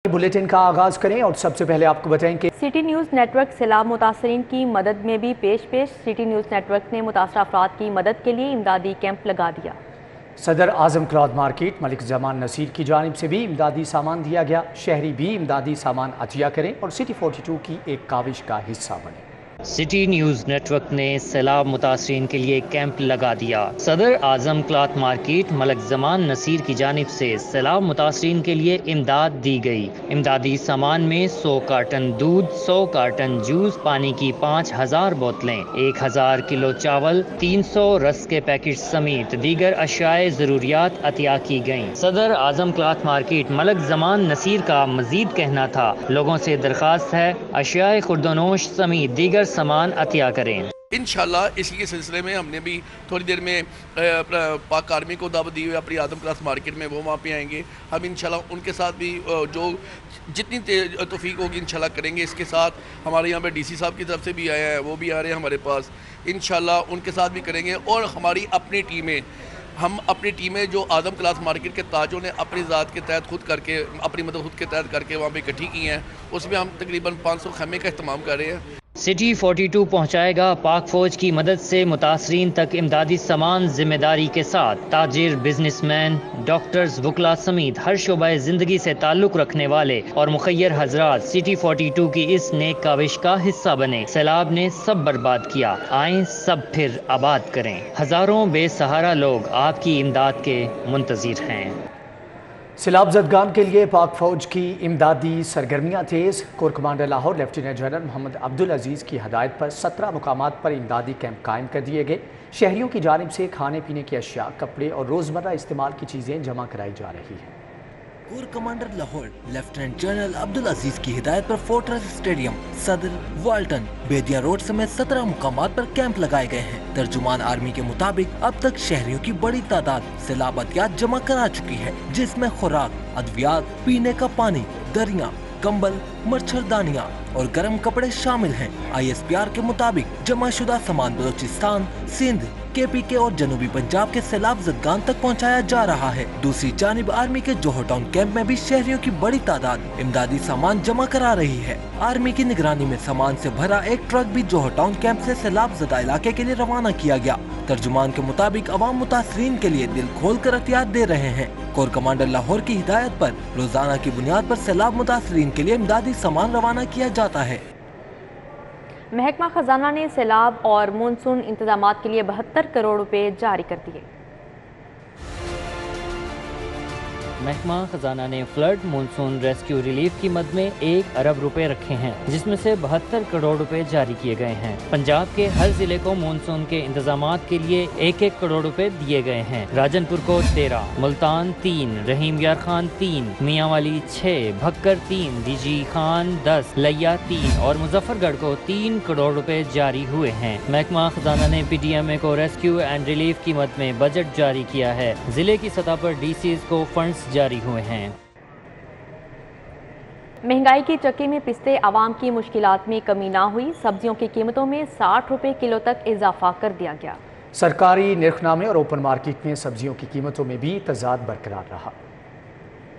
Bulletin का आगाज करें और सबसे पहले आपको बताएं कि सिटी न्यूज़ नेटवर्क सैलाब मुतासरीन की मदद में भी पेश सिटी न्यूज़ नेटवर्क ने मुतासर अफराद की मदद के लिए इमदादी कैंप लगा दिया। सदर आजम क्लॉथ मार्केट मलिक जमान नसीर की जानिब से भी इमदादी सामान दिया गया। शहरी भी इमदादी सामान अतिया करें और सिटी 42 की एक काविश का हिस्सा बने। सिटी न्यूज़ नेटवर्क ने सैलाब मुतासरीन के लिए कैंप लगा दिया। सदर आजम क्लॉथ मार्केट मलिक जमान नसीर की जानिब से सैलाब मुतासरीन के लिए इमदाद दी गई। इमदादी सामान में 100 कार्टन दूध, 100 कार्टन जूस, पानी की 5000 बोतलें, 1000 किलो चावल, 300 रस के पैकेट समेत दीगर अशियाए ज़रूरियात अतिया की गईं। सदर आजम क्लॉथ मार्केट मलिक जमान नसीर का मजीद कहना था, लोगों से दरख्वास्त है अशियाए खुर्दनोश समेत दीगर सामान अतिया करें। इंशाल्लाह इसी के सिलसिले में हमने भी थोड़ी देर में पाक आर्मी को दावत दी हुई अपनी आदम क्लास मार्केट में, वो वहाँ पे आएंगे। हम इंशाल्लाह उनके साथ भी जो जितनी तौफीक होगी इंशाल्लाह करेंगे। इसके साथ हमारे यहाँ पे डीसी साहब की तरफ से भी आया है, वो भी आ रहे हैं हमारे पास, इंशाल्लाह उनके साथ भी करेंगे। और हमारी अपनी टीमें, हम अपनी टीमें जो आदम क्लास मार्केट के ताजों ने अपनी ज़ात के तहत खुद करके, अपनी मदद खुद के तहत करके वहाँ पे इकट्ठी की हैं, उसमें हम तकरीबन 500 खैमे का इस्तेमाल कर रहे हैं। सिटी 42 पहुँचाएगा पाक फौज की मदद से मुतासरीन तक इमदादी सामान। जिम्मेदारी के साथ ताजिर, बिजनेसमैन, डॉक्टर्स, वकला समेत हर शोबा ज़िंदगी से ताल्लुक़ रखने वाले और मुखय्यर हजरात सिटी 42 की इस नेक काविश का हिस्सा बने। सैलाब ने सब बर्बाद किया, आएँ सब फिर आबाद करें। हज़ारों बेसहारा लोग आपकी इमदाद के मुंतज़िर हैं। सैलाब ज़दगान के लिए पाक फौज की इमदादी सरगर्मियाँ तेज़। Core commander Lahore lieutenant general Mohammad Abdul Aziz की हदायत पर 17 मुकामात पर इमदादी कैंप कायम कर दिए गए। शहरियों की जानिब से खाने पीने की अशिया, कपड़े और रोज़मर्रा इस्तेमाल की चीज़ें जमा कराई जा रही हैं। Core commander Lahore lieutenant general Abdul Aziz की हिदायत पर fortress stadium, Saddar, Walton, Bedian road समेत 17 मुकामात पर कैंप लगाए गए हैं। तर्जुमान आर्मी के मुताबिक अब तक शहरियों की बड़ी तादाद सैलाब अतियात जमा करा चुकी है, जिसमें खुराक, अद्वियात, पीने का पानी, दरिया, कंबल, मच्छरदानियाँ और गर्म कपड़े शामिल हैं। ISPR के मुताबिक जमा शुदा सामान बलोचिस्तान, सिंध, KPK और जनूबी पंजाब के सैलाब ज़दगान तक पहुंचाया जा रहा है। दूसरी जानिब आर्मी के जोहर टाउन कैंप में भी शहरियों की बड़ी तादाद इमदादी सामान जमा करा रही है। आर्मी की निगरानी में सामान से भरा एक ट्रक भी जोहर टाउन कैंप से सैलाब ज़दा इलाके के लिए रवाना किया गया। तर्जुमान के मुताबिक अवाम मुतासरीन के लिए दिल खोल कर एहतियात दे रहे हैं। कोर कमांडर लाहौर की हिदायत पर रोजाना की बुनियाद पर सैलाब मुतासरीन के लिए इमदादी सामान रवाना किया जाता है। महकमा खजाना ने सैलाब और मानसून इंतजामात के लिए 72 करोड़ रुपए जारी कर दिए। महकमा खजाना ने फ्लड, मानसून रेस्क्यू रिलीफ की मद में 1 अरब रुपए रखे हैं, जिसमें से 72 करोड़ रुपए जारी किए गए हैं। पंजाब के हर जिले को मानसून के इंतजामात के लिए 1-1 करोड़ रुपए दिए गए हैं। राजनपुर को 13, मुल्तान 3, रहीम यार खान 3, मियांवाली 6, भक्कर 3, डीजी खान 10, लिया 3 और मुजफ्फरगढ़ को 3 करोड़ रुपए जारी हुए हैं। महकमा खजाना ने PDMA को रेस्क्यू एंड रिलीफ की मद में बजट जारी किया है। जिले की सतह पर DCs को फंड्स जारी हुए हैं। महंगाई की चक्की में पिसते आवाम की मुश्किलात में कमी ना हुई। सब्जियों की कीमतों में 60 रुपए किलो तक इजाफा कर दिया गया। सरकारी निर्खनामे और ओपन मार्केट में सब्जियों की कीमतों में भी तजाद बरकरार रहा।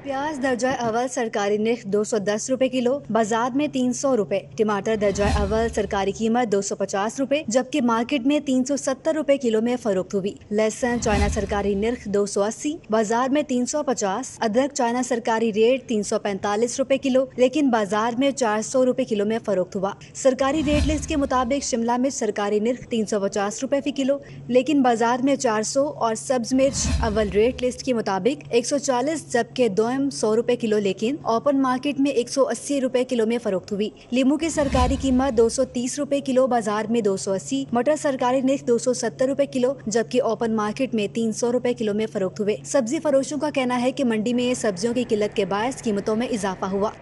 प्याज दर्जा अव्वल सरकारी निर्ख 210 रुपए किलो, बाजार में 300 रुपए। टमाटर दर्जा अव्वल सरकारी कीमत 250 रुपए, जबकि मार्केट में 370 रुपए किलो में फरोख्त हुई। लहसुन चाइना सरकारी निर्ख 280, बाजार में 350। अदरक चाइना सरकारी रेट 345 रुपए किलो, लेकिन बाजार में 400 रुपए किलो में फरोख्त हुआ। सरकारी रेट लिस्ट के मुताबिक शिमला मिर्च सरकारी निर्ख 350 रुपए फी किलो, लेकिन बाजार में 400 और सब्ज मिर्च अव्वल रेट लिस्ट के मुताबिक 140, जबकि 100 रुपए किलो, लेकिन ओपन मार्केट में 180 रुपए किलो में फरोख्त हुई। लीमू की सरकारी कीमत 230 रुपए किलो, बाजार में 280। मटर सरकारी निर्ख 270 रुपए किलो, जबकि ओपन मार्केट में 300 रुपए किलो में फरोख्त हुए। सब्जी फरोशों का कहना है कि मंडी में सब्जियों की किल्लत के बायस कीमतों में इजाफा हुआ।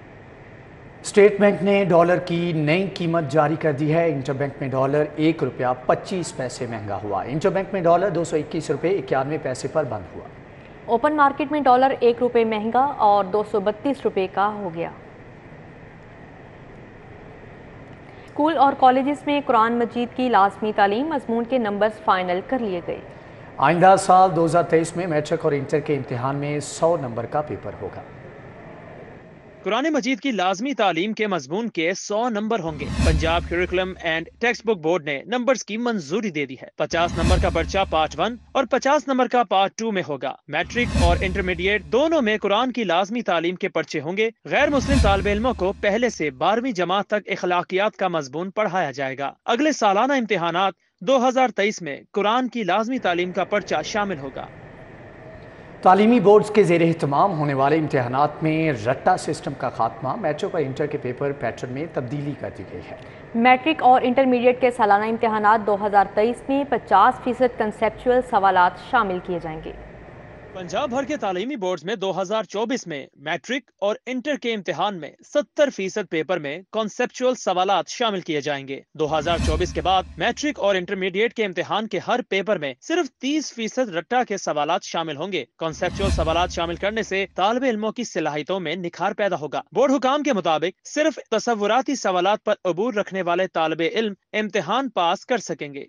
स्टेट बैंक ने डॉलर की नई कीमत जारी कर दी है। इंटरबैंक में डॉलर 1 रुपया 25 पैसे महंगा हुआ। इंटरबैंक में डॉलर 221 रुपये 91 पैसे पर बंद हुआ। ओपन मार्केट में डॉलर 1 रुपये महंगा और 232 रुपये का हो गया। स्कूल और कॉलेजेस में कुरान मजीद की लाजमी तालीम मजमून के नंबर्स फाइनल कर लिए गए। आइंदा साल 2023 में मैट्रिक और इंटर के इम्तिहान में 100 नंबर का पेपर होगा। कुरान मजीद की लाजमी तालीम के मजमून के 100 नंबर होंगे। Punjab curriculum and text book board ने नंबर्स की मंजूरी दे दी है। 50 नंबर का पर्चा पार्ट 1 और 50 नंबर का पार्ट 2 में होगा। मैट्रिक और इंटरमीडिएट दोनों में कुरान की लाजमी तालीम के पर्चे होंगे। गैर मुस्लिम तालिब इल्मों को पहले से 12वीं जमात तक इखलाकियात का मजमून पढ़ाया जाएगा। अगले सालाना इम्तिहानात 2023 में कुरान की लाजमी तालीम का पर्चा शामिल होगा। तालीमी बोर्ड्स के ज़ेर एहतमाम होने वाले इम्तिहानात में रट्टा सिस्टम का खात्मा, मैट्रिक और इंटर के पेपर पैटर्न में तब्दीली कर दी गई है। मैट्रिक और इंटरमीडिएट के सालाना इम्तिहानात 2023 में 50% कंसेप्चुअल सवालात शामिल किए जाएंगे। पंजाब भर के तालीमी बोर्ड में 2024 में मैट्रिक और इंटर के इम्तिहान में 70% पेपर में कॉन्सेप्चुअल सवालात शामिल किए जाएंगे। 2024 के बाद मैट्रिक और इंटरमीडिएट के इम्तिहान के हर पेपर में सिर्फ 30% रट्टा के सवालात शामिल होंगे। कॉन्सेप्चुअल सवालात शामिल करने से तालिब इल्मों की सलाहियतों में निखार पैदा होगा। बोर्ड हुकाम के मुताबिक सिर्फ तसव्वुराती सवालात पर अबूर रखने वाले तालिब इल्म इम्तिहान पास कर सकेंगे।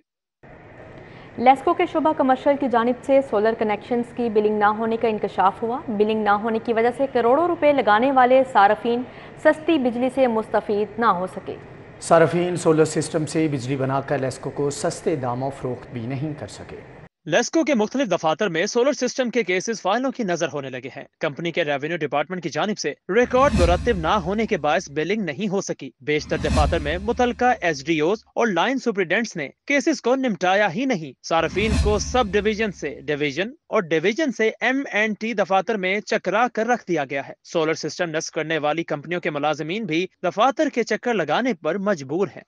लेस्को के शोबा कमर्शियल की जानिब से सोलर कनेक्शंस की बिलिंग ना होने का इंकशाफ हुआ। बिलिंग ना होने की वजह से करोड़ों रुपए लगाने वाले सार्फिन सस्ती बिजली से मुस्तफीद ना हो सके। सार्फिन सोलर सिस्टम से बिजली बनाकर लेस्को को सस्ते दामों फरोख्त भी नहीं कर सके। लेस्को के मुख्तलिफ दफातर में सोलर सिस्टम के केसेस फाइलों की नजर होने लगे हैं। कंपनी के रेवेन्यू डिपार्टमेंट की जानिब से रिकॉर्ड मुरत्तिब ना होने के बायस बिलिंग नहीं हो सकी। बेशतर दफातर में मुतलका SDOs और लाइन सुपरिटेंडेंट्स ने केसेस को निपटाया ही नहीं। सार्फिन को सब डिवीजन से डिवीजन और डिवीजन से M&T दफातर में चकरा कर रख दिया गया है। सोलर सिस्टम नस्ब करने वाली कंपनियों के मुलाजिमीन भी दफातर के चक्कर लगाने पर मजबूर हैं।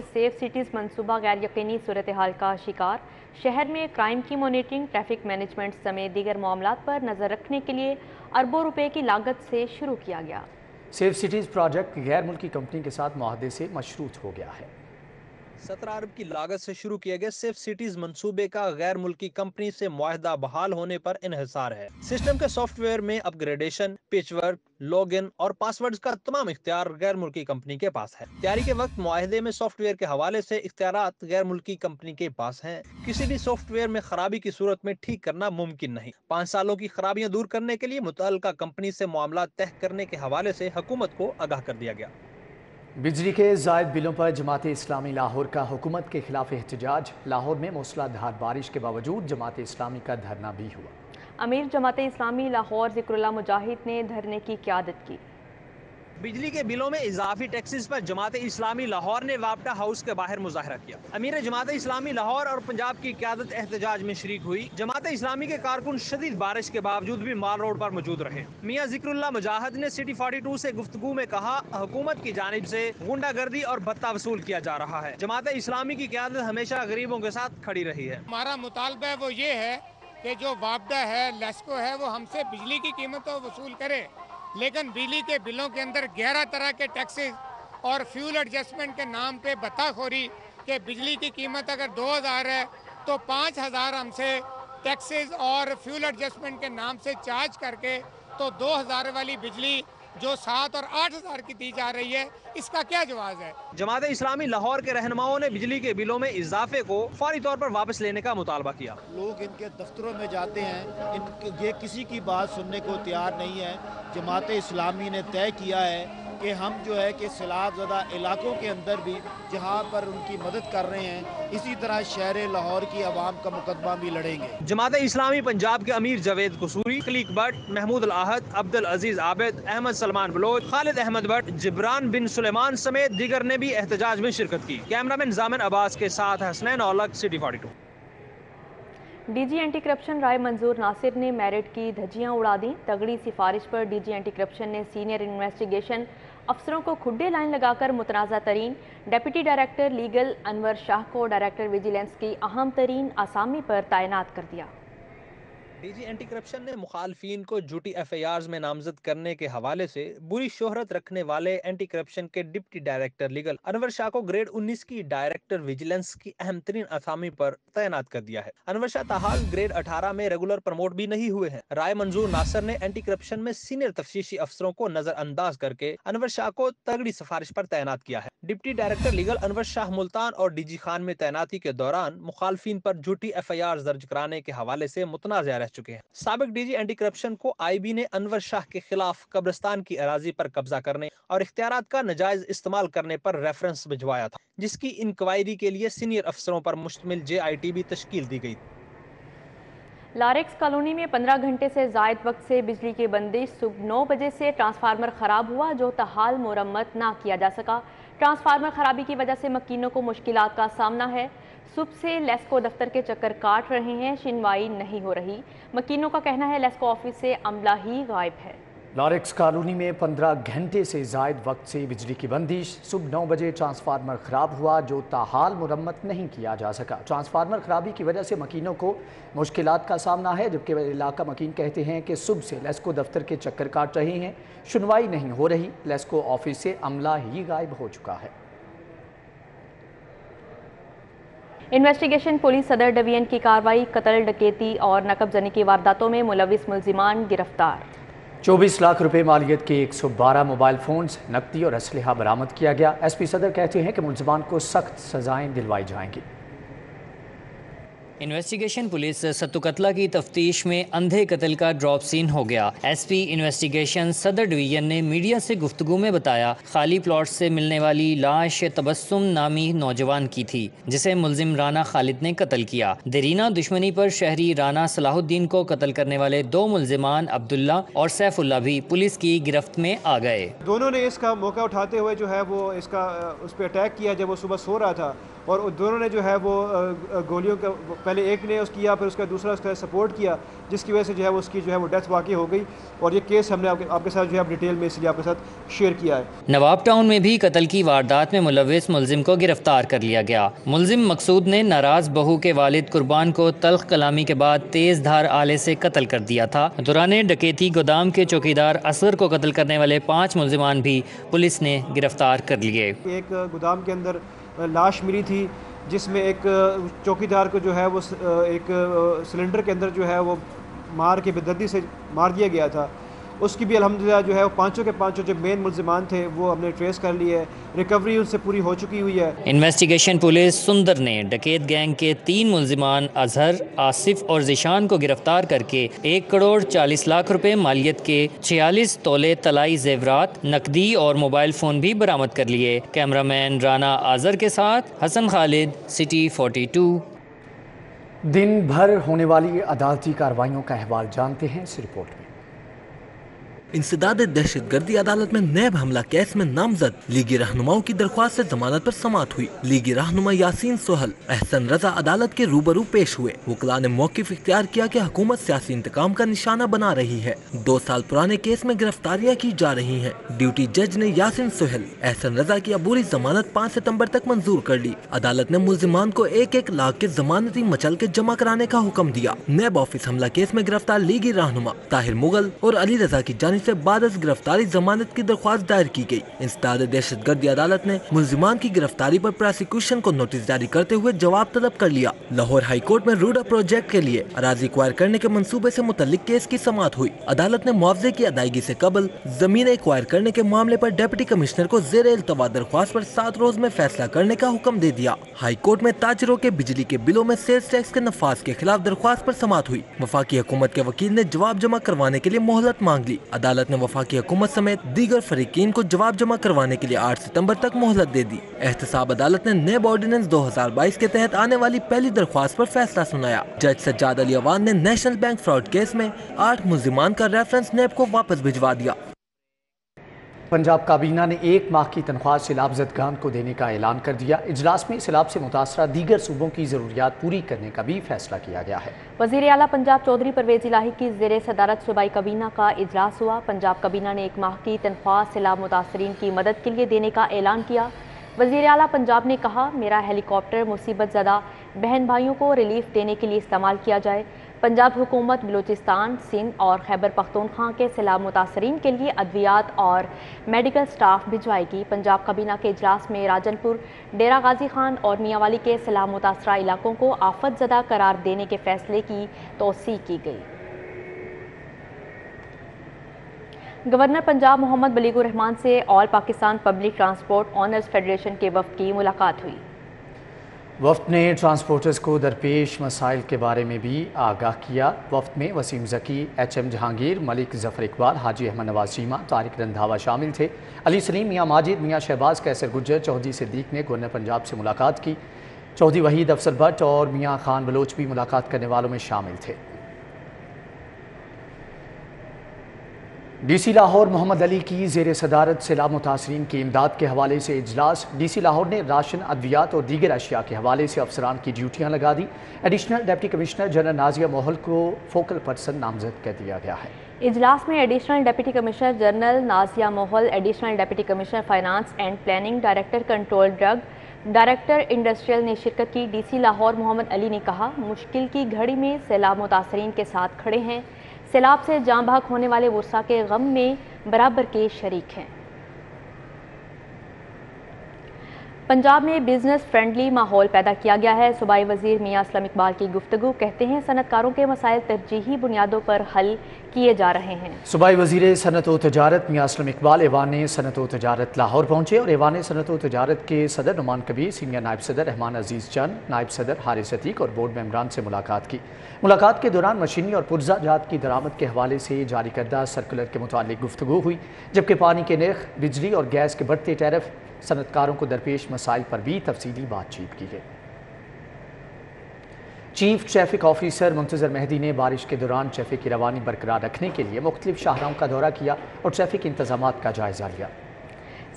सेफ सिटीज़ मंसूबा गैर यकीनी सूरत हाल का शिकार। शहर में क्राइम की मॉनिटरिंग, ट्रैफिक मैनेजमेंट समेत दीगर मामलात पर नज़र रखने के लिए अरबों रुपए की लागत से शुरू किया गया। सेफ सिटीज़ प्रोजेक्ट गैर मुल्की कंपनी के साथ मुआहदे से मशरूत हो गया है। 17 अरब की लागत से शुरू किए गए सेफ सिटीज मंसूबे का गैर मुल्की कंपनी से मुआहदा बहाल होने पर इन्हिसार है। सिस्टम के सॉफ्टवेयर में अपग्रेडेशन, पिचवर्क, लॉगिन और पासवर्ड्स का तमाम इख्तियार गैर मुल्की कंपनी के पास है। तैयारी के वक्त मुआहदे में सॉफ्टवेयर के हवाले से इख्तियारात गैर मुल्की कंपनी के पास हैं। किसी भी सॉफ्टवेयर में खराबी की सूरत में ठीक करना मुमकिन नहीं। 5 सालों की खराबियां दूर करने के लिए मुतल्लिका कंपनी से मामला तय करने के हवाले से हुकूमत को आगाह कर दिया गया। बिजली के जायद बिलों पर जमात इस्लामी लाहौर का हुकूमत के खिलाफ एहतजाज। लाहौर में मूसलाधार बारिश के बावजूद जमात इस्लामी का धरना भी हुआ। अमीर जमात इस्लामी लाहौर ज़िक्रुल्लाह मुजाहिद ने धरने की क़यादत की। बिजली के बिलों में इजाफी टैक्सेस पर जमात इस्लामी लाहौर ने वापटा हाउस के बाहर मुजाहरा किया। अमीर जमात इस्लामी लाहौर और पंजाब की क़यादत एहतजाज में शरीक हुई। जमात इस्लामी के कारकुन शदीद बारिश के बावजूद भी माल रोड पर मौजूद रहे। मियाँ ज़िक्रुल्लाह मुजाहिद ने सिटी 42 से गुफ्तगू में कहा, हुकूमत की जानिब से गुंडागर्दी और भत्ता वसूल किया जा रहा है। जमात इस्लामी की क़यादत हमेशा गरीबों के साथ खड़ी रही है। हमारा मुतालबा है वो ये है कि जो वापडा है, लेस्को है, वो हमसे बिजली की कीमत तो वसूल करे, लेकिन बिजली के बिलों के अंदर 11 तरह के टैक्सेस और फ्यूल एडजस्टमेंट के नाम पे बत्ताखोरी के बिजली की कीमत अगर 2000 है तो 5000 हमसे टैक्सेस और फ्यूल एडजस्टमेंट के नाम से चार्ज करके तो 2000 वाली बिजली जो 7 और 8000 की दी जा रही है, इसका क्या जवाब है? जमात इस्लामी लाहौर के रहनुमाओं ने बिजली के बिलों में इजाफे को फौरी तौर पर वापस लेने का मुतालबा किया। लोग इनके दफ्तरों में जाते हैं, ये किसी की बात सुनने को तैयार नहीं है। जमात इस्लामी ने तय किया है कि हम जो है कि सैलाब-ज़दा इलाकों के अंदर भी जहाँ पर उनकी मदद कर रहे हैं, इसी तरह शहर लाहौर की आवाम का मुकदमा भी लड़ेंगे। जमात इस्लामी पंजाब के अमीर जावेद कसूरी, खलीक भट्ट, महमूद अल-आहद, अब्दुल अजीज आबिद, अहमद सलमान बलोच, खालिद अहमद भट्ट, जिब्रान बिन सुलेमान समेत दीगर ने भी एहतजाज में शिरकत की। कैमरामैन जामिन अब्बास के साथ Hasnain Aulakh, city 42। DG anti corruption Rai Manzoor Nasir ने मेरिट की धज्जियां उड़ा दी। तगड़ी सिफारिश पर DG एंटी करप्शन ने सीनियर इन्वेस्टिगेशन अफसरों को खुड्डे लाइन लगाकर मुतनाज़ा तरीन deputy director legal Anwar Shah को डायरेक्टर विजिलेंस की अहम तरीन आसामी पर तैनात कर दिया। DG एंटी करप्शन ने मुखालफिन को झूठी FIRs में नामजद करने के हवाले से बुरी शोहरत रखने वाले एंटी करप्शन के deputy director legal Anwar Shah को ग्रेड 19 की डायरेक्टर विजिलेंस की अहम तरीन असामी पर तैनात कर दिया है। अनवर शाह ताहाल ग्रेड 18 में रेगुलर प्रमोट भी नहीं हुए हैं। राय मंजूर नासिर ने एंटी करप्शन में सीनियर तफ्तीशी अफसरों को नजरअंदाज करके अनवर शाह को तगड़ी सिफारिश पर तैनात किया है। Deputy director legal Anwar Shah Multan और DG खान में तैनाती के दौरान मुखालफिन पर झूठी FIRs दर्ज कराने के हवाले से मुतनाज़ा चुके हैं। साबिक डीजी एंटी करप्शन को आईबी ने अनवर शाह के खिलाफ कब्रिस्तान की अराजी पर कब्जा करने और इख्तियारात का नाजायज इस्तेमाल करने पर रेफरेंस भिजवाया था, जिसकी इंक्वायरी के लिए सीनियर अफसरों पर मुश्तमिल JIT भी तश्कील दी गई। लारेक्स कॉलोनी में 15 घंटे से जायद वक्त से बिजली की बंदिश। सुबह 9 बजे से ट्रांसफार्मर खराब हुआ जो तहाल मुरम्मत ना किया जा सका। ट्रांसफार्मर खराबी की वजह से मकीनों को मुश्किलात का सामना है। सुबह से लेस्को दफ्तर के चक्कर काट रहे हैं, सुनवाई नहीं हो रही। मकीनों का कहना है लेस्को ऑफिस से अमला ही गायब है। लारेक्स कॉलोनी में 15 घंटे से जायद वक्त से बिजली की बंदिश। सुबह 9 बजे ट्रांसफार्मर ख़राब हुआ जो ताहाल मुरम्मत नहीं किया जा सका। ट्रांसफार्मर ख़राबी की वजह से मकीनों को मुश्किलात का सामना है, जबकि इलाका मकीन कहते हैं कि सुबह से लेस्को दफ्तर के चक्कर काट रहे हैं, सुनवाई नहीं हो रही। लेस्को ऑफिस से अमला ही गायब हो चुका है। इन्वेस्टिगेशन पुलिस सदर डिवीजन की कार्रवाई। कत्ल, डकैती और नकब जनी की वारदातों में मुलविस मुल्जिमान गिरफ्तार। 24 लाख रुपए मालियत के 112 मोबाइल फ़ोन्स, नकदी और असलहा बरामद किया गया। SP सदर कहते हैं कि मुल्जिमान को सख्त सजाएं दिलवाई जाएंगी। इन्वेस्टिगेशन पुलिस सत्तू कत्ला की तफ्तीश में अंधे कत्ल का ड्रॉप सीन हो गया। SP इन्वेस्टिगेशन सदर डिवीजन ने मीडिया से गुफ्तगू में बताया खाली प्लॉट से मिलने वाली लाश तबस्सुम नामी नौजवान की थी, जिसे मुल्जिम राना खालिद ने कत्ल किया। देरीना दुश्मनी पर शहरी राना सलाहुद्दीन को कत्ल करने वाले 2 मुल्जिमान अब्दुल्ला और सैफुल्ला भी पुलिस की गिरफ्त में आ गए। दोनों ने इसका मौका उठाते हुए जो है वो इसका उस पर अटैक किया जब वो सुबह सो रहा था, और दोनों ने जो है वो गोलियों का पहले एक ने उसको किया, फिर उसका दूसरा उसका सपोर्ट किया, जिसकी वजह से जो है वो उसकी जो है वो डेथ वाकई हो गई। और ये केस हमने आपके साथ जो है डिटेल में इसलिए आपके साथ शेयर किया है। नवाब टाउन में भी कत्ल की वारदात में मुलविस मुल्जिम को गिरफ्तार कर लिया गया। मुल्जिम मकसूद ने नाराज बहू के वालिद कुर्बान को तल्ख कलामी के बाद तेज धार आले से कत्ल कर दिया था। दौरान डकैती गोदाम के चौकीदार असगर को कत्ल करने वाले 5 मुल्जिमान भी पुलिस ने गिरफ्तार कर लिए। एक गोदाम के अंदर लाश मिली थी जिसमें एक चौकीदार को जो है वो एक सिलेंडर के अंदर जो है वो मार के बेदर्दी से मार दिया गया था। उसकी भी अल्हम्दुलिल्लाह जो है वो पांचों के पांचों जो मेन मुल्जिमान थे वो हमने ट्रेस कर लिए है, रिकवरी उनसे पूरी हो चुकी हुई है। इन्वेस्टिगेशन पुलिस सुंदर ने डकैत गैंग के 3 मुल्जिमान अजहर, आसिफ और जिशान को गिरफ्तार करके 1 करोड़ 40 लाख रुपए मालियत के 46 तोले तलाई जेवरात, नकदी और मोबाइल फ़ोन भी बरामद कर लिए। कैमरामैन राना आजर के साथ हसन खालिद, सिटी 42। दिन भर होने वाली अदालती कार्रवाइयों का अहवाल जानते हैं इस रिपोर्ट में। इंसदाद दहशतगर्दी अदालत में नैब हमला केस में नामजद लीगी रहनुमाओं की दरख्वास्त से जमानत पर समाअत हुई। लीगी रहनुमा यासीन सोहल एहसन रजा अदालत के रूबरू पेश हुए। वकला ने मौकिफ इख्तियार किया कि हुकूमत सियासी इंतकाम का निशाना बना रही है। 2 साल पुराने केस में गिरफ्तारियां की जा रही हैं। ड्यूटी जज ने यासीन सोहल एहसन रजा की अबूरी जमानत 5 सितम्बर तक मंजूर कर ली। अदालत ने मुल्जिमान को 1-1 लाख के जमानती मचल के जमा कराने का हुक्म दिया। नैब ऑफिस हमला केस में गिरफ्तार लीगी रहनुमा ताहिर मुगल और अली रजा की जानिब से बाद गिरफ्तारी जमानत की दरख्वास्त दायर की गई। इंसदाद दहशतगर्दी अदालत ने मुल्जिमान की गिरफ्तारी पर प्रोसिक्यूशन को नोटिस जारी करते हुए जवाब तलब कर लिया। लाहौर हाई कोर्ट में रूडा प्रोजेक्ट के लिए अराजी एक्वायर करने के मंसूबे से मुतल्लिक केस की समाअत हुई। अदालत ने मुआवजे की अदायगी से कबल जमीन एक्वायर करने के मामले पर डिप्टी कमिश्नर को ज़ेर इल्तवा दरख्वास्त पर 7 रोज में फैसला करने का हुक्म दे दिया। हाई कोर्ट में ताजरों के बिजली के बिलों में सेल्स टैक्स के नफाज के खिलाफ दरख्वास्त पर समाअत हुई। वफाकी हुकूमत के वकील ने जवाब जमा करवाने के लिए मोहलत मांग ली। अदालत ने वफाकी हुकूमत समेत दीगर फरीकीन को जवाब जमा करवाने के लिए 8 सितंबर तक मोहलत दे दी। एहतसाब अदालत ने नैब ऑर्डिनेंस 2022 के तहत आने वाली पहली दरख्वास्त पर फैसला सुनाया। जज सज्जाद अली अवान ने नेशनल बैंक फ्रॉड केस में 8 मुल्जिमान का रेफरेंस नैब को वापस भिजवा दिया। पंजाब काबीना ने 1 माह की तनख्वाह सैलाब ज़दगान को देने का ऐलान कर दिया। इजलास में सैलाब से मुतासरा दीगर सूबों की ज़रूरियात पूरी करने का भी फैसला किया गया है। वज़ीर आला पंजाब चौधरी परवेज़ इलाही की ज़ेर सदारत सूबाई काबीना का इजलास हुआ। पंजाब काबीना ने 1 माह की तनख्वाह सैलाब मुतासरीन की मदद के लिए देने का ऐलान किया। वज़ीर आला पंजाब ने कहा, मेरा हेलीकॉप्टर मुसीबत ज़दा बहन भाइयों को रिलीफ देने के लिए इस्तेमाल किया जाए। पंजाब हुकूमत बलूचिस्तान, सिंध और खैबर पख्तूनख्वा के सैलाब मुतासरीन के लिए अद्वियात और मेडिकल स्टाफ भिजवाएगी। पंजाब काबीना के इजलास में राजनपुर, डेरा गाजी खान और मियांवाली के सैलाब मुतासरा इलाकों को आफत ज़दा करार देने के फैसले की तौसीक़ की गई। गवर्नर पंजाब मोहम्मद बलीगुर रहमान से all Pakistan public transport honours federation के वफ़द की मुलाकात हुई। वफ्द ने ट्रांसपोर्टर्स को दरपेश मसाइल के बारे में भी आगाह किया। वफ्द में वसीम ज़की, HM जहांगीर, मलिक ज़फ़र इकबाल, हाजी अहमद नवाज चीमा, तारिक रंधावा शामिल थे। अली सलीम, मियाँ माजिद, मियाँ शहबाज, कैसर गुज्जर, चौधरी सिद्दीक ने गवर्नर पंजाब से मुलाकात की। चौधरी वहीद, अफसर भट्ट और मियाँ खान बलोच भी मुलाकात करने वालों में शामिल थे। DC लाहौर मोहम्मद अली की ज़ेर सदारत सैलाब मुतासरीन की इमदाद के हवाले से इजलास। DC लाहौर ने राशन, अद्वियात और दीगर अशिया के हवाले से अफसरान की ड्यूटियाँ लगा दी। Additional deputy commissioner general Nazia Mohal को फोकल पर्सन नामजद कर दिया गया है। इजलास में additional deputy commissioner general Nazia Mohal, additional deputy commissioner finance and planning, director control drug, director industrial ने शिरकत की। DC लाहौर मोहम्मद अली ने कहा, मुश्किल की घड़ी में सैलाब मुतासरीन के साथ खड़े हैं। सैलाब से जान बहक होने वाले वर्षा के गम में बराबर के शरीक हैं। पंजाब में बिजनेस फ्रेंडली माहौल पैदा किया गया है। सूबाई वजीर मियाँ असलम इकबाल की गुफ्तगू। कहते हैं सनतकारों के मसाइल तरजीही बुनियादों पर हल किए जा रहे हैं। सूबाई वजीर सनत व तजारत मियाँ असलम इकबाल ऐवान सनत व तजारत लाहौर पहुँचे और ऐवान सनत व तजारत के सदर नुमान कबीर, सीनियर नायब सदर रहमान अजीज़ चंद, नायब सदर हारिस अतीक और बोर्ड मेंबरान से मुलाकात की। मुलाकात के दौरान मशीनी और पुर्जा जात की दरामद के हवाले से जारी करदा सर्कुलर के मुतालिक गुफ्तगू हुई, जबकि पानी के नर्ख, बिजली और गैस के बढ़ते टैरिफ, सनतकारों को दरपेश मसाइल पर भी तफसीली बातचीत की गई। Chief traffic officer Muntazir Mehdi ने बारिश के दौरान ट्रैफिक की रवानी बरकरार रखने के लिए मुख्तलिफ शाहराहों का दौरा किया और ट्रैफिक इंतजामात का जायजा लिया।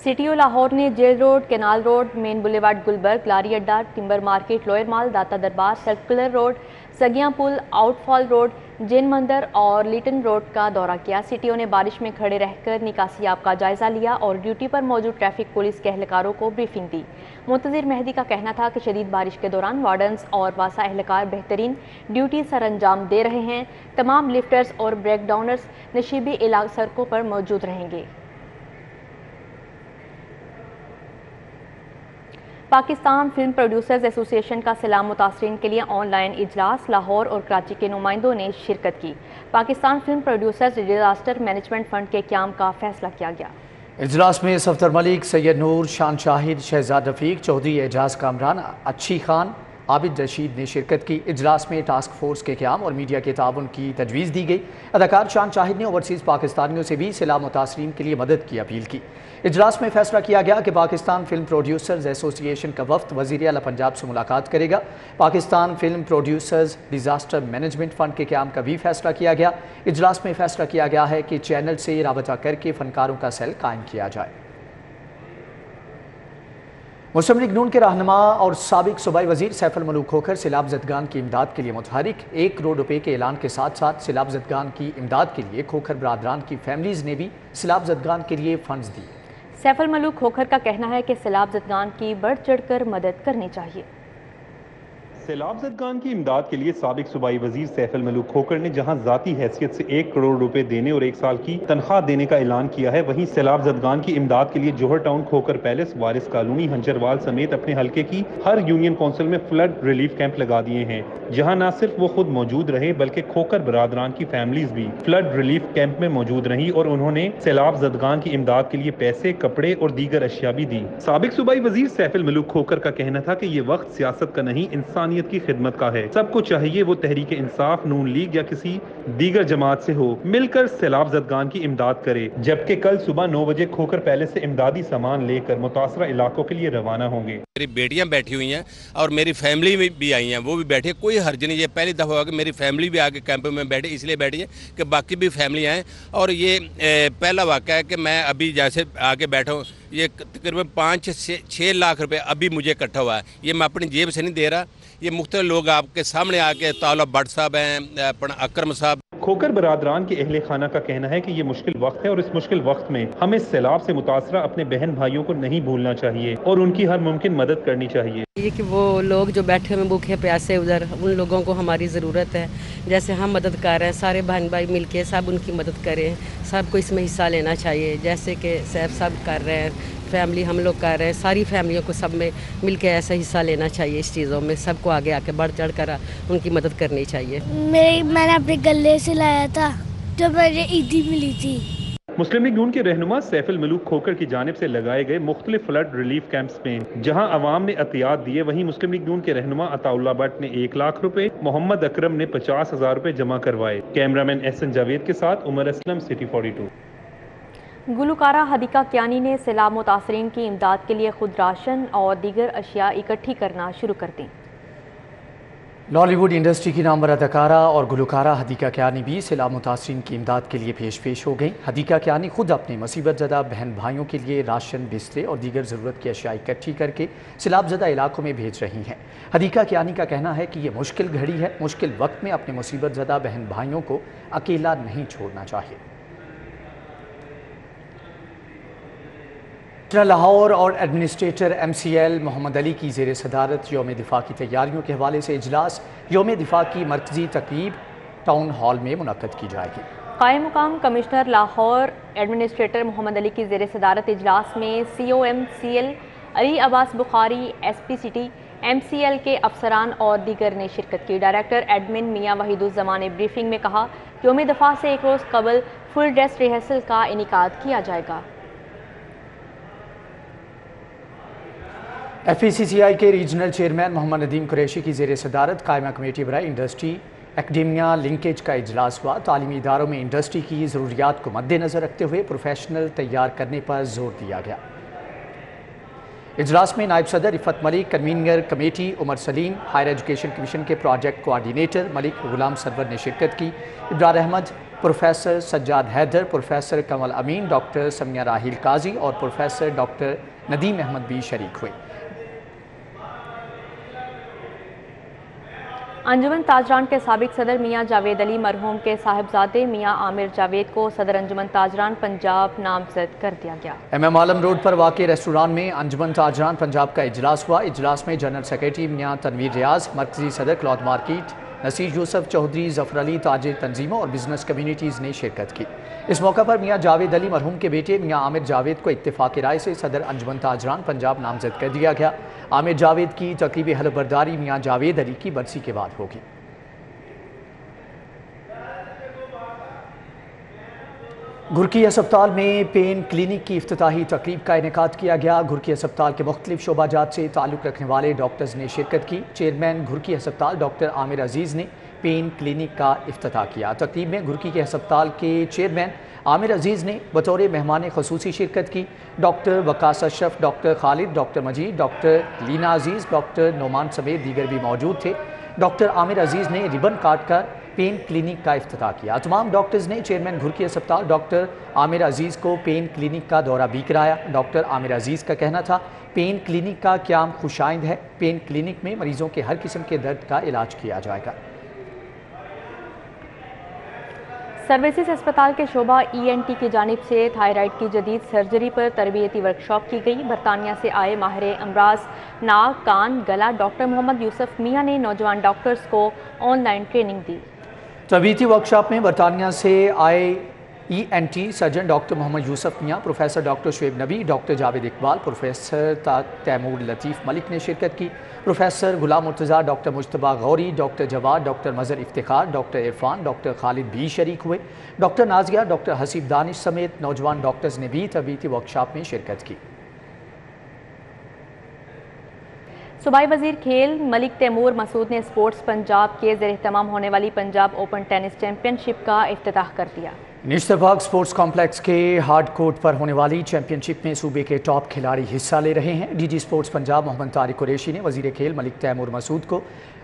CTO लाहौर ने jail road, canal road, main boulevard Gulberg, Lari Adda, timber market, lower mall, Data Darbar, circular road, Saggian Pul, outfall road, Jain Mandir और लिटन रोड का दौरा किया। CTO ने बारिश में खड़े रहकर निकासियाब का जायजा लिया और ड्यूटी पर मौजूद ट्रैफिक पुलिस के एहलकारों को ब्रीफिंग दी। मुंतजिर मेहदी का कहना था कि शदीद बारिश के दौरान वार्डन्स और वासा एहलकार बेहतरीन ड्यूटी सर अंजाम दे रहे हैं। तमाम लिफ्टर्स और ब्रेक डाउनर्स नशीबी सड़कों पर मौजूद रहेंगे। पाकिस्तान फिल्म प्रोड्यूसर्स एसोसिएशन का सैलाब मुतासरीन के लिए ऑनलाइन इजलास। लाहौर और कराची के नुमाइंदों ने शिरकत की। Pakistan film producers disaster management fund के क़याम का फैसला किया गया। इजलास में सफदर मलिक, सैयद नूर, शान शाहिद, शहजाद रफीक, चौधरी एजाज कामरान, अच्छी खान, आबिद रशीद ने शिरकत की। इजलास में टास्क फोर्स के क़याम और मीडिया के ताउन की तजवीज़ दी गई। अदाकार शान शाहिद ने ओवरसीज़ पाकिस्तानियों से भी सैलाब मुतासरीन के लिए मदद की अपील की। इजलास में फैसला किया गया कि पाकिस्तान फिल्म प्रोड्यूसर्स एसोसिएशन का वफ्द वज़ीर आला पंजाब से मुलाकात करेगा। Pakistan film producers disaster management fund के क़याम का भी फैसला किया गया। इजलास में फैसला किया गया है कि चैनल से राबता करके फ़नकारों का सेल कायम किया जाए। मुस्लिम लीग नून के रहनुमा और साबिक सूबाई वजीर सैफुल मलूक खोखर सैलाब ज़दगान की इमदाद के लिए मुतहरिक। 1 करोड़ रुपए के ऐलान के साथ साथ सैलाब ज़दगान की इमदाद के लिए खोखर बरादरान की फैमिलीज़ ने भी सैलाब ज़दगान के लिए फंड्स दिए। सैफुल मलूक खोखर का कहना है कि सैलाब ज़दगान की बढ़ चढ़कर मदद करनी चाहिए। सैलाब ज़दगान की इमदाद के लिए साबिक सूबाई वजीर सैफुल मलूक खोखर ने जहां ज़ाती हैसियत से 1 करोड़ रुपए देने और 1 साल की तनख्वाह देने का ऐलान किया है, वहीं सैलाब ज़दगान की इमदाद के लिए जोहर टाउन, खोखर पैलेस, वारिस कॉलोनी, हंजरवाल समेत अपने हल्के की हर यूनियन काउंसिल में फ्लड रिलीफ कैंप लगा दिए हैं, जहाँ न सिर्फ वो खुद मौजूद रहे बल्कि खोखर बरादरान की फैमिलीज भी फ्लड रिलीफ कैंप में मौजूद रही और उन्होंने सैलाब ज़दगान की इमदाद के लिए पैसे, कपड़े और दीगर अशिया भी दी। साबिक सूबाई वजीर सैफुल मलूक खोखर का कहना था कि ये वक्त सियासत का नहीं, इंसानियत की खिदमत का है। सबको चाहिए वो तहरीक इंसाफ, नून लीग या किसी दीगर जमात से हो, मिलकर सैलाब ज़दगान की इमदाद करे। जबकि कल सुबह 9 बजे खोखर पैलेस से इमदादी सामान लेकर मुतासरा इलाकों के लिए रवाना होंगे। मेरी बेटियां बैठी हुई हैं और मेरी फैमिली भी आई हैं, वो भी बैठी है, कोई हर्ज नहीं। ये पहली दफ़ा हुआ कि मेरी फैमिली भी आके कैंप में बैठी, इसलिए बैठी है कि बाकी भी फैमिली आएँ। और ये पहला वाक़ा है कि मैं अभी जैसे आके बैठा हूँ, ये तकरीबन 5 से 6 लाख रुपए अभी मुझे इकट्ठा हुआ है। ये मैं अपनी जेब से नहीं दे रहा, ये मुख्तलिफ लोग आपके सामने आके, ताला भट्ट साहब हैं, अपना अकरम साहब। खोखर बरादरान के अहले खाना का कहना है कि ये मुश्किल वक्त है और इस मुश्किल वक्त में हमें सैलाब से मुतासरा अपने बहन भाइयों को नहीं भूलना चाहिए और उनकी हर मुमकिन मदद करनी चाहिए। ये कि वो लोग जो बैठे हुए भूखे प्यासे उधर, उन लोगों को हमारी ज़रूरत है। जैसे हम मदद कर रहे हैं, सारे बहन भाई मिलके सब उनकी मदद करें, सबको इसमें हिस्सा लेना चाहिए। जैसे कि सैफ साहब कर रहे हैं, फैमिली हम लोग कर रहे हैं, सारी फैमिलियों को सब में मिलके ऐसा हिस्सा लेना चाहिए। इस चीज़ों में सबको आगे आके बढ़ चढ़ कर उनकी मदद करनी चाहिए। मैंने अपने गले से लाया था जो मुझे ईदी मिली थी। مسلم لیگ نون کے رہنما سیف الملوک کھوکر کی جانب سے لگائے گئے مختلف فلڈ ریلیف کیمپس میں جہاں عوام نے عطیات دیے، وہیں مسلم لیگ نون کے رہنما عطا اللہ بٹ نے 1 لاکھ روپے، محمد اکرم نے 50,000 روپے جمع کروائے۔ کیمرامین احسن جاوید کے ساتھ عمر اسلم، سٹی 42۔ گلوکارہ ہدیقہ کیانی نے سیلاب متاثرین کی امداد کے لیے خود راشن اور دیگر اشیاء اکٹھی کرنا شروع کر دیں۔ لالی ووڈ انڈسٹری کی نامور اداکارہ اور گلوکارہ ہدیقہ کیانی بھی سیلاب متاثرین کی امداد کے لیے پیش ہو گئیں۔ ہدیقہ کیانی خود اپنے مصیبت زدہ بہن بھائیوں کے لیے راشن، بسترے اور دیگر ضرورت کی اشیاء اکٹھی کر کے سیلاب زدہ علاقوں میں بھیج رہی ہیں۔ ہدیقہ کیانی کا کہنا ہے کہ یہ مشکل گھڑی ہے، مشکل وقت میں اپنے مصیبت زدہ بہن بھائیوں کو اکیلا نہیں چھوڑنا چاہیے۔ لاہور اور ایڈمنسٹریٹر MCL محمد علی کی زیر صدارت یوم دفاع کی تیاریوں کے حوالے سے اجلاس یوم دفاع کی مرکزی تقریب ٹاؤن ہال میں منعقد کی جائے گی۔ قائم مقام کمشنر لاہور ایڈمنسٹریٹر محمد علی کی زیر صدارت اجلاس میں COMCL علی عباس بخاری، SP سٹی، MCL کے افسران اور دیگر نے شرکت کی۔ ڈائریکٹر ایڈمن میاں وحید الزمان نے بریفنگ میں کہا کہ یوم دفاع سے 1 روز قبل فل ڈریس ریہرسل کا انعقاد کیا جائے گا۔ FECCI کے ریجنل چیئرمین محمد ندیم قریشی کی زیر صدارت قائمہ کمیٹی برائے انڈسٹری اکیڈیمیا لنکیج کا اجلاس ہوا۔ تعلیمی اداروں میں انڈسٹری کی ضروریات کو مد نظر رکھتے ہوئے پروفیشنل تیار کرنے پر زور دیا گیا۔ اجلاس میں نائب صدر رفعت ملک، کنوینر کمیٹی عمر سلیم، ہائر ایجوکیشن کمیشن کے پروجیکٹ کوآرڈینیٹر ملک غلام سرور نے شرکت کی۔ ابرار احمد، پروفیسر سجاد حیدر، پروفیسر کمل امین، ڈاکٹر سمیہ راحیل قاضی اور پروفیسر ڈاکٹر ندیم احمد بھی شریک ہوئے۔ انجمن تاجران کے سابق صدر میاں جاوید علی مرحوم کے صاحبزادے میاں عامر جاوید کو صدر انجمن تاجران پنجاب نامزد کر دیا گیا۔ MM عالم روڈ پر واقع ریسٹوران میں انجمن تاجران پنجاب کا اجلاس ہوا۔ اجلاس میں جنرل سیکریٹری میاں تنویر ریاض، مرکزی صدر کلاتھ مارکیٹ نصیر یوسف چودھری، ظفر علی، تاجر تنظیموں اور بزنس کمیونٹیز نے شرکت کی۔ اس موقع پر میاں جاوید علی مرحوم کے بیٹے میاں عامر جاوید کو اتفاق رائے سے صدر انجمن تاجران پنجاب نامزد کر دیا گیا۔ عامر جاوید کی تقریب حلف برداری میاں جاوید علی کی برسی کے بعد ہوگی۔ گھرکی ہسپتال میں پین کلینک کی افتتاحی تقریب کا انعقاد کیا گیا۔ گھرکی ہسپتال کے مختلف شعبہ جات سے تعلق رکھنے والے ڈاکٹرز نے شرکت کی۔ چیئرمین گھرکی ہسپتال ڈاکٹر عامر عزیز نے پین کلینک کا افتتاح کیا۔ تقریب میں گھرکی کے ہسپتال کے چیئرمین عامر عزیز نے بطور مہمان خصوصی شرکت کی۔ ڈاکٹر وقاص اشرف، ڈاکٹر خالد، ڈاکٹر مجید، ڈاکٹر لینا عزیز، ڈاکٹر نعمان سمیت دیگر بھی موجود تھے۔ ڈاکٹر عامر عزیز نے ربن کاٹ کر پین کلینک کا افتتاح کیا۔ تمام ڈاکٹرز نے چیئرمین گھرکی ہسپتال ڈاکٹر عامر عزیز کو پین کلینک کا دورہ بھی کرایا۔ ڈاکٹر عامر عزیز کا کہنا تھا پین کلینک کا قیام خوشائند ہے۔ پین کلینک میں مریضوں کے ہر قسم کے درد کا علاج کیا جائے گا۔ سروسز اسپتال کے شعبہ ENT کی جانب سے تھائرائیڈ کی جدید سرجری پر تربیتی ورکشاپ کی گئی۔ برطانیہ سے آئے ماہر امراض ناک، کان، گلا ڈاکٹر محمد یوسف میاں نے نوجوان ڈاکٹرز کو آن لائن ٹریننگ دی۔ تربیتی ورکشاپ میں برطانیہ سے آئے ENT surgeon doctor Muhammad Yousaf Mian, professor doctor Shoaib Nabi, doctor Javed Iqbal, professor Taimur Latif Malik نے شرکت کی۔ Professor Ghulam Murtaza, doctor Mujtaba Ghauri, doctor Jawad, doctor Mazhar Iftikhar, doctor Irfan, doctor Khalid بھی شریک ہوئے۔ ڈاکٹر نازیہ، ڈاکٹر حسیب دانش سمیت نوجوان ڈاکٹرز نے بھی تربیتی ورکشاپ میں شرکت کی۔ صوبائی وزیر کھیل ملک تیمور مسعود نے اسپورٹس پنجاب کے زیر اہتمام ہونے والی پنجاب اوپن ٹینس چیمپئن شپ کا افتتاح کر دیا۔ نشترباغ اسپورٹس کمپلیکس کے ہارڈ کورٹ پر ہونے والی چیمپئن شپ میں صوبے کے ٹاپ کھلاڑی حصہ لے رہے ہیں۔ DG اسپورٹس پنجاب محمد طارق قریشی نے وزیر کھیل ملک تیمور مسعود کو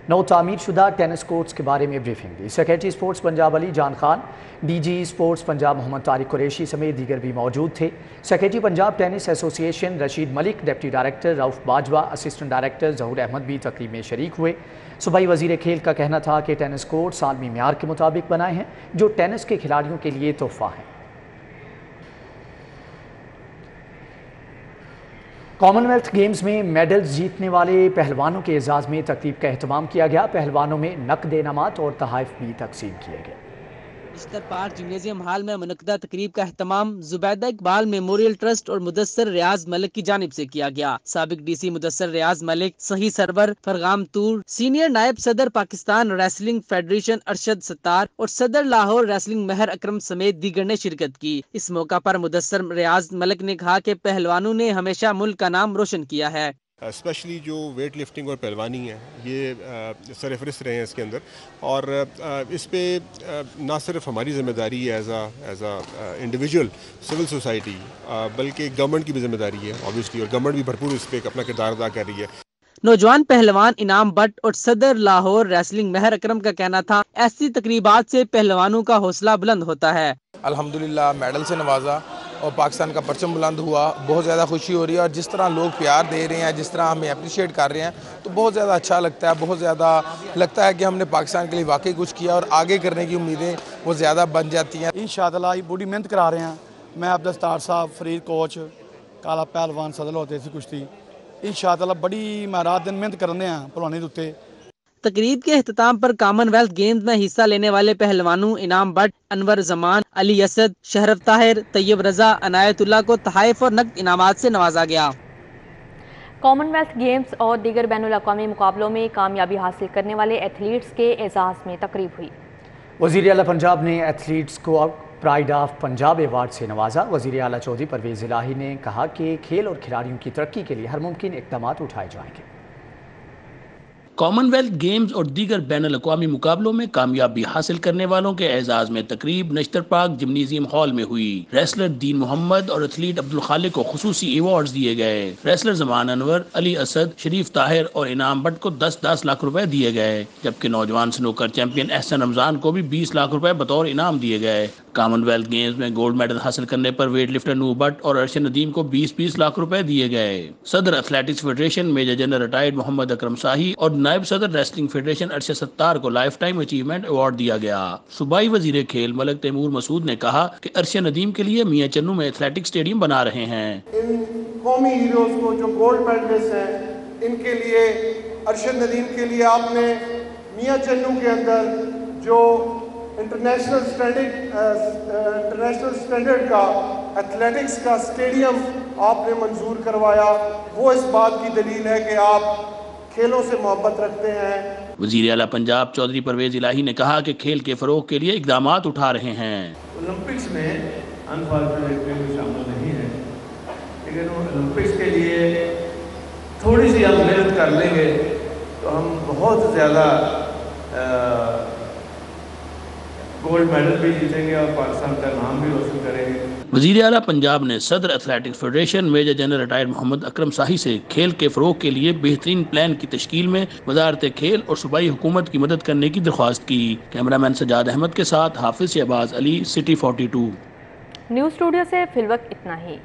نو تعمیر شدہ ٹینس کورٹس کے بارے میں بریفنگ دی۔ سیکریٹری اسپورٹس پنجاب علی جان خان، DG اسپورٹس پنجاب محمد طارق قریشی سمیت دیگر بھی موجود تھے۔ سیکریٹری پنجاب ٹینس ایسوسی ایشن رشید ملک، ڈپٹی ڈائریکٹر رؤف باجوہ، اسسٹنٹ ڈائریکٹر ظہور احمد بھی تقریب میں شریک ہوئے۔ صوبائی وزیر کھیل کا کہنا تھا کہ ٹینس کورٹس عالمی معیار کے مطابق بنائے ہیں جو ٹینس کے کھلاڑیوں کے لیے تحفہ ہیں۔ کامن ویلتھ گیمز میں میڈلز جیتنے والے پہلوانوں کے اعزاز میں تقریب کا اہتمام کیا گیا۔ پہلوانوں میں نقد انعامات اور تحائف بھی تقسیم کیے گئے۔ نشتر پارک جمنیزیم ہال میں منعقدہ تقریب کا اہتمام زبیدہ اقبال میموریل ٹرسٹ اور مدثر ریاض ملک کی جانب سے کیا گیا۔ سابق ڈی سی مدثر ریاض ملک، صحیح سرور فرغام طور، سینئر نائب صدر پاکستان ریسلنگ فیڈریشن ارشد ستار اور صدر لاہور ریسلنگ مہر اکرم سمیت دیگر نے شرکت کی۔ اس موقع پر مدثر ریاض ملک نے کہا کہ پہلوانوں نے ہمیشہ ملک کا نام روشن کیا ہے۔ اسپیشلی جو ویٹ لفٹنگ اور پہلوانی ہے یہ سرفہرست رہے ہیں اس کے اندر، اور اس پہ نہ صرف ہماری ذمہ داری ہے as a individual civil society, بلکہ گورنمنٹ کی بھی ذمہ داری ہے اوبیسلی، اور گورنمنٹ بھی بھرپور اس پہ اپنا کردار ادا کر رہی ہے۔ نوجوان پہلوان انعام بٹ اور صدر لاہور ریسلنگ مہر اکرم کا کہنا تھا ایسی تقریبات سے پہلوانوں کا حوصلہ بلند ہوتا ہے۔ الحمدللہ میڈل سے نوازا اور پاکستان کا پرچم بلند ہوا، بہت زیادہ خوشی ہو رہی ہے، اور جس طرح لوگ پیار دے رہے ہیں، جس طرح ہمیں اپریشیٹ کر رہے ہیں تو بہت زیادہ اچھا لگتا ہے، بہت زیادہ لگتا ہے کہ ہم نے پاکستان کے لیے واقعی کچھ کیا، اور آگے کرنے کی امیدیں وہ زیادہ بن جاتی ہیں۔ انشاءاللہ یہ بڑی محنت کرا رہے ہیں، میں عبدالستار صاحب، فرید کوچ، کالا پہلوان صدر ہوتے سے کشتی، انشاءاللہ بڑی میں رات دن محنت کرنے ہیں پہلوانی دوتے۔ تقریب کے اختتام پر کامن ویلتھ گیمز میں حصہ لینے والے پہلوانوں انعام بٹ، انور زمان، علی اسد، شہرف طاہر، طیب رضا، عنایت اللہ کو تحائف اور نقد انعامات سے نوازا گیا۔ کامن ویلتھ گیمز اور دیگر بین الاقوامی مقابلوں میں کامیابی حاصل کرنے والے ایتھلیٹس کے اعزاز میں تقریب ہوئی۔ وزیر اعلیٰ پنجاب نے ایتھلیٹس کو پرائیڈ آف پنجاب ایوارڈ سے نوازا۔ وزیر اعلیٰ چودھری پرویز الہی نے کہا کہ کھیل اور کھلاڑیوں کی ترقی کے لیے ہر ممکن اقدامات اٹھائے جائیں گے۔ کامن ویلتھ گیمز اور دیگر بین الاقوامی مقابلوں میں کامیابی حاصل کرنے والوں کے اعزاز میں تقریب نشتر پارک جمنیزیم ہال میں ہوئی۔ ریسلر دین محمد اور ایتھلیٹ عبدالخالق کو خصوصی ایوارڈز دیے گئے۔ ریسلر زمان انور، علی اسد، شریف طاہر اور انعام بٹ کو 10 لاکھ روپے دیے گئے، جبکہ نوجوان سنوکر چیمپئن احسن رمضان کو بھی 20 لاکھ روپے بطور انعام دیے گئے۔ کامن ویلتھ گیمز میں گولڈ میڈل حاصل کرنے پر ویٹ لفٹر نور بٹ اور ارشد ندیم کو 20 لاکھ روپے دیے گئے۔ صدر athletics federation major general retired Muhammad Akram Shahi اور نائب صدر ریسلنگ فیڈریشن ارشد ستار کو لائف ٹائم اچیومنٹ ایوارڈ دیا گیا۔ صوبائی وزیر کھیل ملک تیمور مسعود نے کہا کہ ارشد ندیم کے لیے میاں چنو میں ایتھلیٹک اسٹیڈیم بنا رہے ہیں۔ ان قومی ہیروز کو جو گولڈ میڈلسٹ ہیں، ان کے لیے ارشد ندیم کے لیے آپ نے میاں چنو کے اندر جو انٹرنیشنل سٹینڈرڈ کا ایتھلیٹکس کا اسٹیڈیم آپ نے منظور کروایا، وہ اس بات کی دلیل ہے کہ آپ کھیلوں سے محبت رکھتے ہیں۔ وزیر اعلیٰ پنجاب چودھری پرویز الہی نے کہا کہ کھیل کے فروغ کے لیے اقدامات اٹھا رہے ہیں۔ اولمپکس میں انفارچونیٹلی شامل نہیں ہے، لیکن اولمپکس کے لیے تھوڑی سی ہم محنت کر لیں گے تو ہم بہت زیادہ گولڈ میڈل بھی جیتیں گے اور پاکستان کا نام بھی روشن کریں گے۔ وزیر اعلیٰ پنجاب نے صدر athletics federation major general retired Muhammad Akram Shahi سے کھیل کے فروغ کے لیے بہترین پلان کی تشکیل میں وزارت کھیل اور صوبائی حکومت کی مدد کرنے کی درخواست کی۔ کیمرامین سجاد احمد کے ساتھ حافظ شہباز علی، سٹی 42۔ نیوز اسٹوڈیو سے فی الوقت اتنا ہی۔